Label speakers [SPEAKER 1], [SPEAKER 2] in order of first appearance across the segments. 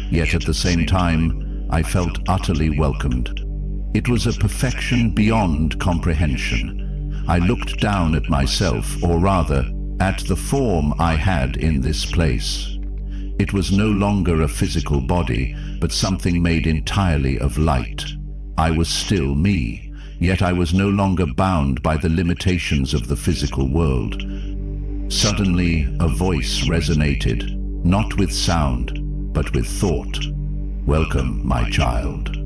[SPEAKER 1] yet at the same time, I felt utterly welcomed. It was a perfection beyond comprehension. I looked down at myself, or rather, at the form I had in this place. It was no longer a physical body, but something made entirely of light. I was still me, yet I was no longer bound by the limitations of the physical world. Suddenly, a voice resonated, not with sound, but with thought. "Welcome, my child."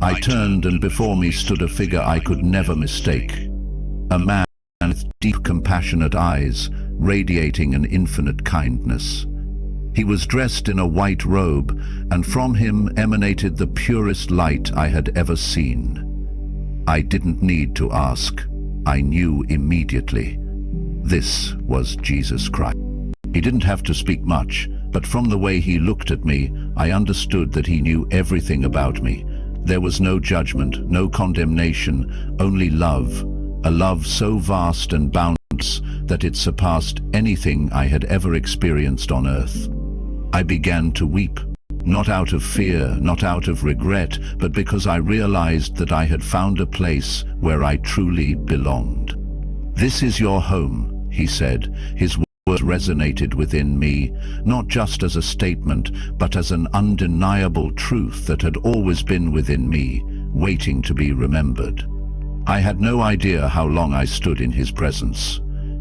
[SPEAKER 1] I turned, and before me stood a figure I could never mistake. A man with deep, compassionate eyes, radiating an infinite kindness. He was dressed in a white robe, and from him emanated the purest light I had ever seen. I didn't need to ask. I knew immediately. This was Jesus Christ. He didn't have to speak much, but from the way he looked at me, I understood that he knew everything about me. There was no judgment, no condemnation, only love. A love so vast and boundless that it surpassed anything I had ever experienced on earth. I began to weep, not out of fear, not out of regret, but because I realized that I had found a place where I truly belonged. "This is your home," he said. His words resonated within me, not just as a statement, but as an undeniable truth that had always been within me, waiting to be remembered. I had no idea how long I stood in his presence.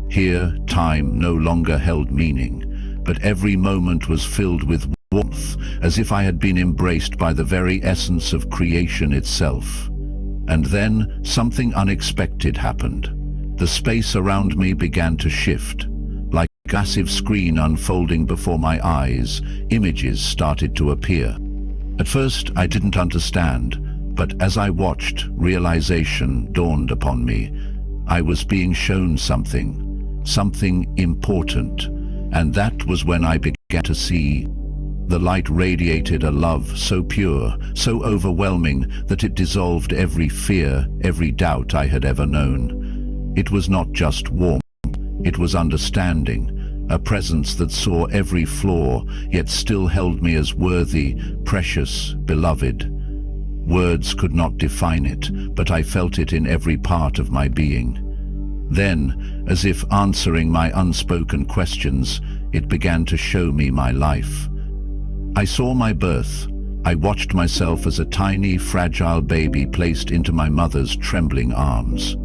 [SPEAKER 1] Here, time no longer held meaning, but every moment was filled with warmth, as if I had been embraced by the very essence of creation itself. And then something unexpected happened. The space around me began to shift. Like a massive screen unfolding before my eyes, images started to appear. At first, I didn't understand, but as I watched, realization dawned upon me. I was being shown something important, and that was when I began to see. The light radiated a love so pure, so overwhelming, that it dissolved every fear, every doubt I had ever known. It was not just warmth, it was understanding, a presence that saw every flaw, yet still held me as worthy, precious, beloved. Words could not define it, but I felt it in every part of my being. Then, as if answering my unspoken questions, it began to show me my life. I saw my birth. I watched myself as a tiny, fragile baby placed into my mother's trembling arms.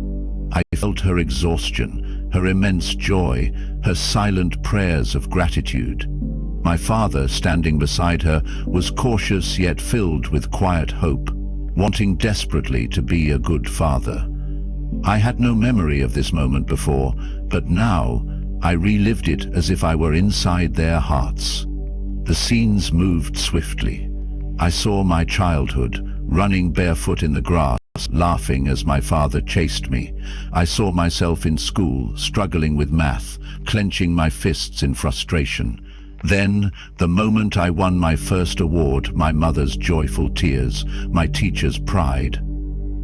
[SPEAKER 1] I felt her exhaustion, her immense joy, her silent prayers of gratitude. My father, standing beside her, was cautious yet filled with quiet hope, wanting desperately to be a good father. I had no memory of this moment before, but now I relived it as if I were inside their hearts. The scenes moved swiftly. I saw my childhood, running barefoot in the grass, laughing as my father chased me. I saw myself in school, struggling with math, clenching my fists in frustration. Then, the moment I won my first award, my mother's joyful tears, my teacher's pride.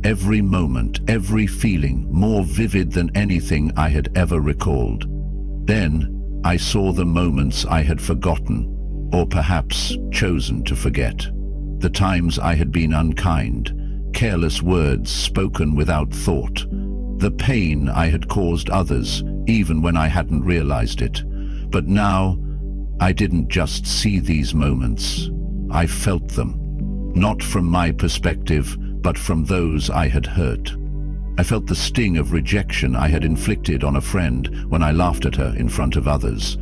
[SPEAKER 1] Every moment, every feeling, more vivid than anything I had ever recalled. Then, I saw the moments I had forgotten, or perhaps chosen to forget. The times I had been unkind, careless words spoken without thought. The pain I had caused others, even when I hadn't realized it. But now, I didn't just see these moments. I felt them. Not from my perspective, but from those I had hurt. I felt the sting of rejection I had inflicted on a friend when I laughed at her in front of others.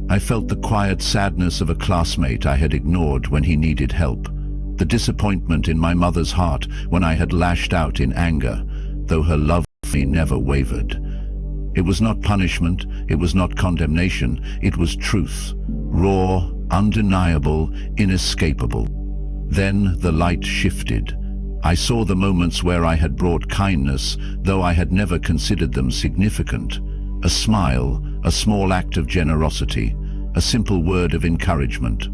[SPEAKER 1] I felt the quiet sadness of a classmate I had ignored when he needed help. The disappointment in my mother's heart when I had lashed out in anger, though her love for me never wavered. It was not punishment, it was not condemnation, it was truth. Raw, undeniable, inescapable. Then the light shifted. I saw the moments where I had brought kindness, though I had never considered them significant. A smile, a small act of generosity, a simple word of encouragement.